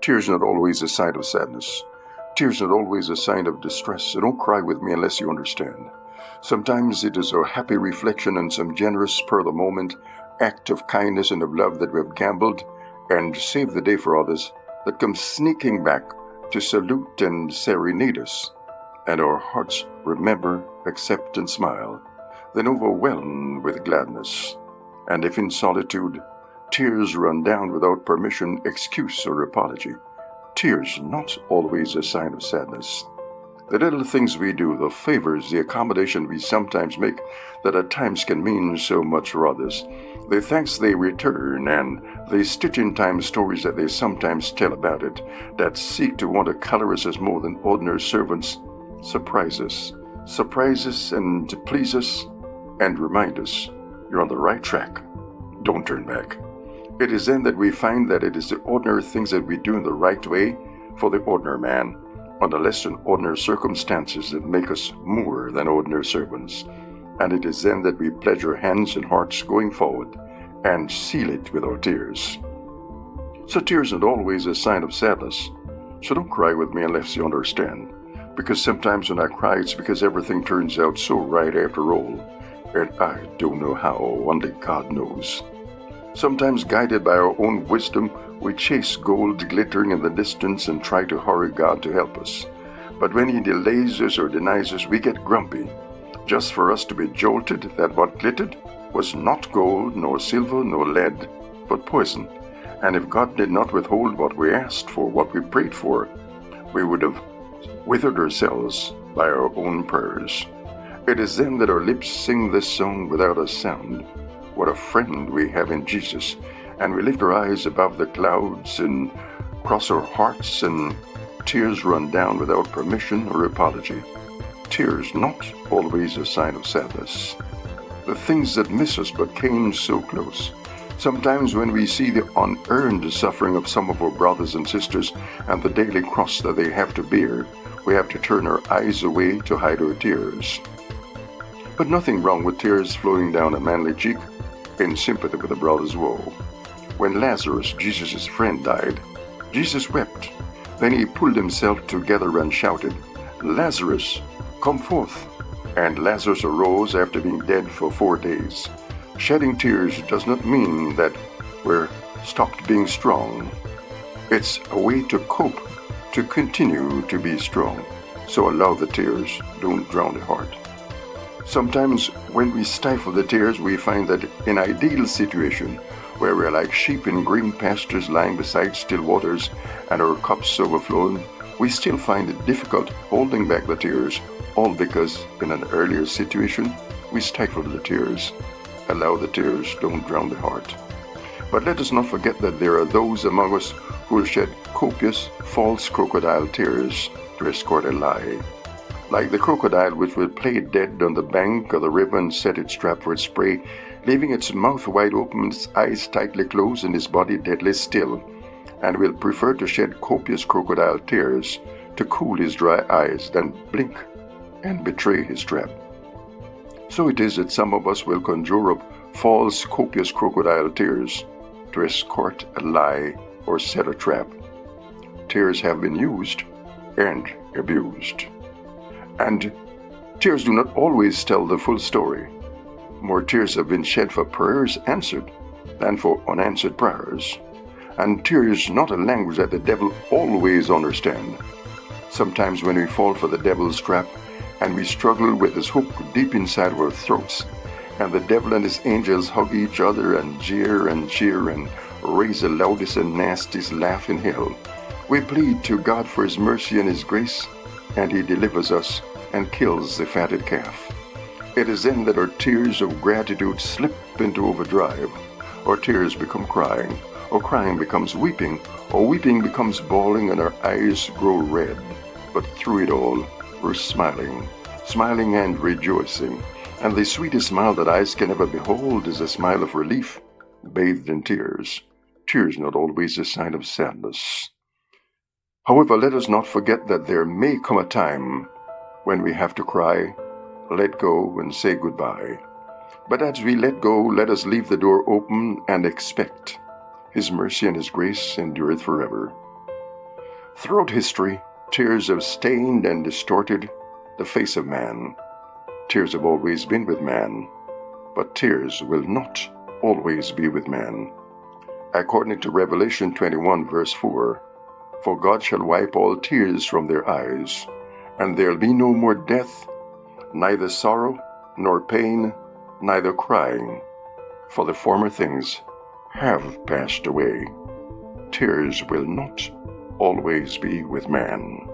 Tears not always a sign of sadness. Tears not always a sign of distress, so don't cry with me unless you understand. Sometimes it is a happy reflection on some generous spur of the moment act of kindness and of love that we have gambled and saved the day for others that comes sneaking back to salute and serenade us. And our hearts remember, accept, and smile, then overwhelmed with gladness. And if in solitude tears run down without permission, excuse, or apology, tears not always a sign of sadness. The little things we do, the favors, the accommodation we sometimes make that at times can mean so much for others, the thanks they return, and the stitch-in-time stories that they sometimes tell about it, that seek to want to color us as more than ordinary servants, surprise us and please us, and remind us you're on the right track. Don't turn back. It is then that we find that it is the ordinary things that we do in the right way for the ordinary man, under less than ordinary circumstances that make us more than ordinary servants. And it is then that we pledge our hands and hearts going forward and seal it with our tears. So tears are not always a sign of sadness. So don't cry with me unless you understand. Because sometimes when I cry, it's because everything turns out so right after all. And I don't know how, only God knows. Sometimes guided by our own wisdom, we chase gold glittering in the distance and try to hurry God to help us. But when He delays us or denies us, we get grumpy, just for us to be jolted that what glittered was not gold, nor silver, nor lead, but poison. And if God did not withhold what we asked for, what we prayed for, we would have withered ourselves by our own prayers. It is then that our lips sing this song without a sound. What a friend we have in Jesus. And we lift our eyes above the clouds and cross our hearts, and tears run down without permission or apology. Tears not always a sign of sadness. The things that miss us but came so close. Sometimes when we see the unearned suffering of some of our brothers and sisters and the daily cross that they have to bear, we have to turn our eyes away to hide our tears. But nothing wrong with tears flowing down a manly cheek in sympathy with a brother's woe. When Lazarus, Jesus' friend, died, Jesus wept. Then He pulled Himself together and shouted, "Lazarus, come forth." And Lazarus arose after being dead for 4 days. Shedding tears does not mean that we're stopped being strong. It's a way to cope, to continue to be strong. So allow the tears, don't drown the heart. Sometimes when we stifle the tears, we find that in ideal situation, where we're like sheep in green pastures lying beside still waters and our cups overflowing, we still find it difficult holding back the tears, all because in an earlier situation, we stifled the tears. Allow the tears, don't drown the heart. But let us not forget that there are those among us who will shed copious, false crocodile tears to escort a lie. Like the crocodile which will play dead on the bank of the river and set its trap for its prey, leaving its mouth wide open, its eyes tightly closed, and its body deadly still, and will prefer to shed copious crocodile tears to cool his dry eyes than blink and betray his trap. So it is that some of us will conjure up false copious crocodile tears to escort a lie or set a trap. Tears have been used and abused. And tears do not always tell the full story. More tears have been shed for prayers answered than for unanswered prayers. And tears not a language that the devil always understands. Sometimes when we fall for the devil's trap and we struggle with his hook deep inside our throats, and the devil and his angels hug each other and jeer and cheer and raise the loudest and nastiest laugh in hell, we plead to God for His mercy and His grace, and He delivers us and kills the fatted calf. It is then that our tears of gratitude slip into overdrive, or tears become crying, or crying becomes weeping, or weeping becomes bawling, and our eyes grow red. But through it all, we're smiling and rejoicing. And the sweetest smile that eyes can ever behold is a smile of relief, bathed in tears. Tears not always a sign of sadness. However, let us not forget that there may come a time when we have to cry, let go, and say goodbye. But as we let go, let us leave the door open and expect His mercy and His grace endureth forever. Throughout history, tears have stained and distorted the face of man. Tears have always been with man, but tears will not always be with man. According to Revelation 21 verse 4, "For God shall wipe all tears from their eyes, and there'll be no more death, neither sorrow, nor pain, neither crying, for the former things have passed away." Tears will not always be with man.